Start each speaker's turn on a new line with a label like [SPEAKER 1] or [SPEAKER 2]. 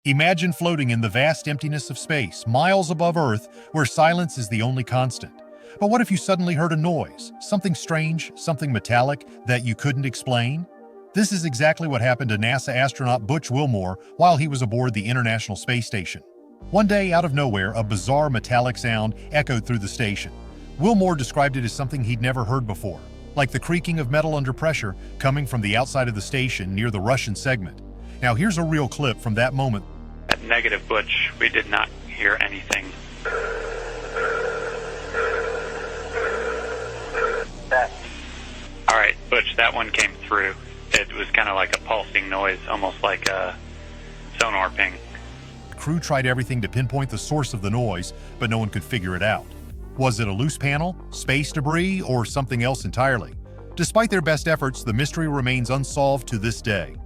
[SPEAKER 1] Imagine floating in the vast emptiness of space, miles above Earth, where silence is the only constant. But what if you suddenly heard a noise, something strange, something metallic that you couldn't explain? This is exactly what happened to NASA astronaut Butch Wilmore while he was aboard the International Space Station. One day, out of nowhere, a bizarre metallic sound echoed through the station. Wilmore described it as something he'd never heard before, like the creaking of metal under pressure coming from the outside of the station near the Russian segment. Now here's a real clip from that moment.
[SPEAKER 2] Negative, Butch. We did not hear anything. All right, Butch, that one came through. It was kind of like a pulsing noise, almost like a sonar ping.
[SPEAKER 1] The crew tried everything to pinpoint the source of the noise, but no one could figure it out. Was it a loose panel, space debris, or something else entirely? Despite their best efforts, the mystery remains unsolved to this day.